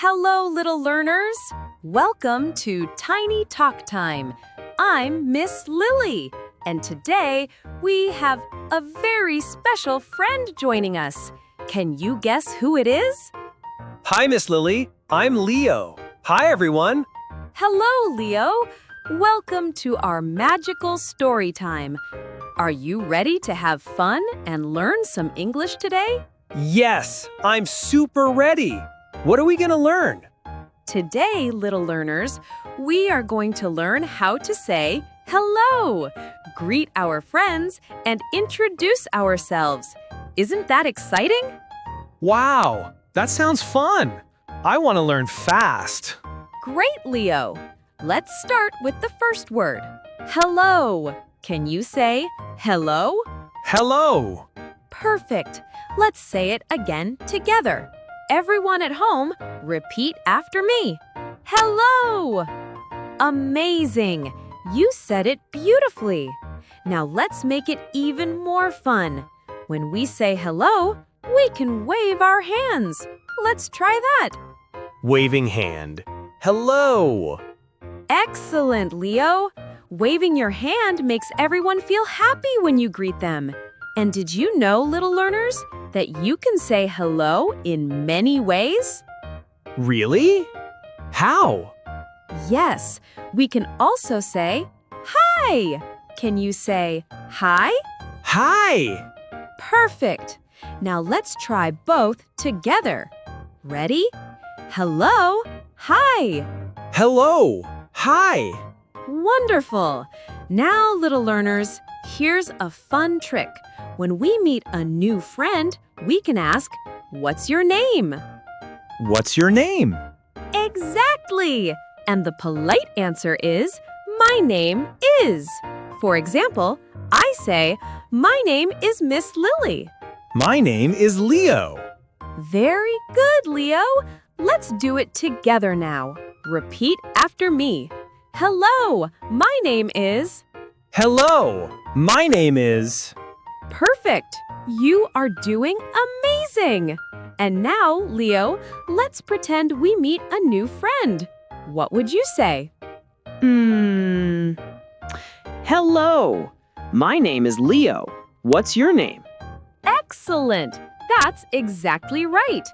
Hello, little learners. Welcome to Tiny Talk Time. I'm Miss Lily, and today we have a very special friend joining us. Can you guess who it is? Hi, Miss Lily. I'm Leo. Hi, everyone. Hello, Leo. Welcome to our magical story time. Are you ready to have fun and learn some English today? Yes, I'm super ready. What are we going to learn? Today, little learners, we are going to learn how to say hello, greet our friends, and introduce ourselves. Isn't that exciting? Wow, that sounds fun. I want to learn fast. Great, Leo. Let's start with the first word. Hello. Can you say hello? Hello. Perfect. Let's say it again together. Everyone at home, repeat after me. Hello! Amazing! You said it beautifully. Now let's make it even more fun. When we say hello, we can wave our hands. Let's try that. Waving hand. Hello. Excellent, Leo. Waving your hand makes everyone feel happy when you greet them. And did you know, little learners, that you can say hello in many ways? Really? How? Yes, we can also say hi. Can you say hi? Hi. Perfect. Now let's try both together. Ready? Hello, hi. Hello. Hi. Wonderful. Now, little learners, here's a fun trick. When we meet a new friend, we can ask, "What's your name?" What's your name? Exactly! And the polite answer is, "My name is." For example, I say, "My name is Miss Lily." My name is Leo. Very good, Leo. Let's do it together now. Repeat after me. Hello, my name is... Hello. My name is... Perfect. You are doing amazing. And now, Leo, let's pretend we meet a new friend. What would you say? Hello. My name is Leo. What's your name? Excellent. That's exactly right.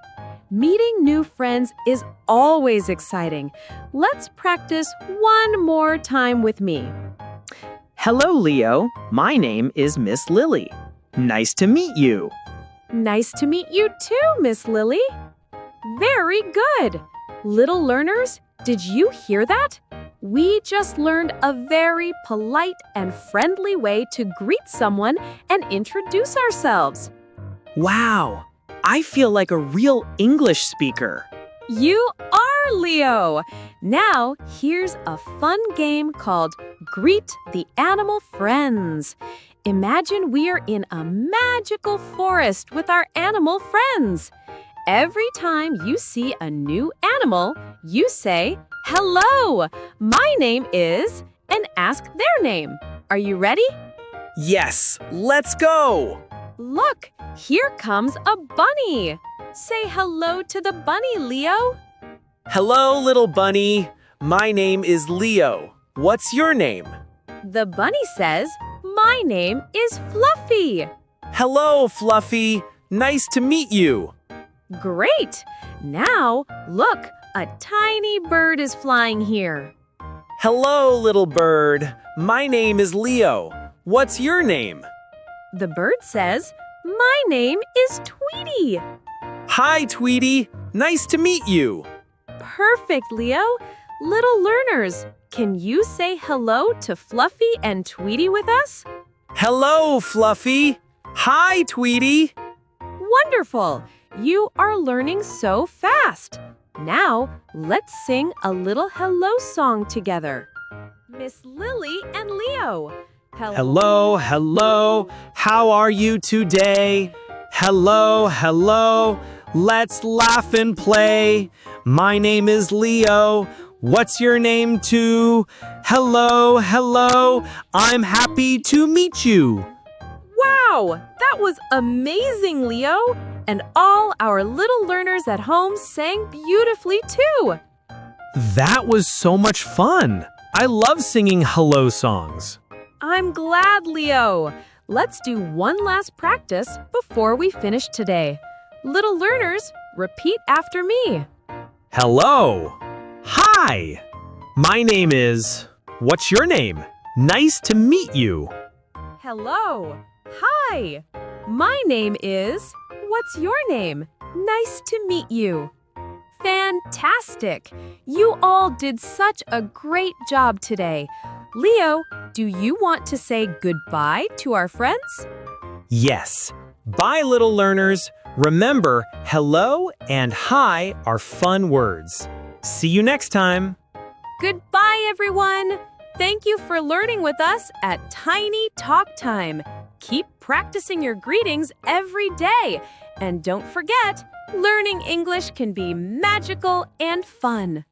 Meeting new friends is always exciting. Let's practice one more time with me. Hello, Leo. My name is Miss Lily. Nice to meet you. Nice to meet you too, Miss Lily. Very good. Little learners, did you hear that? We just learned a very polite and friendly way to greet someone and introduce ourselves. Wow. I feel like a real English speaker. You are, Leo. Now, here's a fun game called Greet the Animal Friends. Imagine we are in a magical forest with our animal friends. Every time you see a new animal, you say, "Hello, my name is," and ask their name. Are you ready? Yes, let's go. Look, here comes a bunny. Say hello to the bunny, Leo. Hello, little bunny. My name is Leo. What's your name? The bunny says, "My name is Fluffy." Hello, Fluffy. Nice to meet you. Great. Now, look, a tiny bird is flying here. Hello, little bird. My name is Leo. What's your name? The bird says, "My name is Tweety." Hi, Tweety. Nice to meet you. Perfect, Leo. Little learners, can you say hello to Fluffy and Tweety with us? Hello, Fluffy. Hi, Tweety. Wonderful. You are learning so fast. Now, let's sing a little hello song together. Miss Lily and Leo. Hello, hello. How are you today? Hello, hello. Let's laugh and play. My name is Leo. What's your name too? Hello, hello. I'm happy to meet you. Wow, that was amazing, Leo. And all our little learners at home sang beautifully too. That was so much fun. I love singing hello songs. I'm glad, Leo. Let's do one last practice before we finish today. Little learners, repeat after me. Hello. Hi. My name is... What's your name? Nice to meet you. Hello. Hi. My name is... What's your name? Nice to meet you. Fantastic! You all did such a great job today. Leo, do you want to say goodbye to our friends? Yes. Bye, little learners. Remember, hello and hi are fun words. See you next time. Goodbye, everyone. Thank you for learning with us at Tiny Talk Time. Keep practicing your greetings every day. And don't forget, learning English can be magical and fun.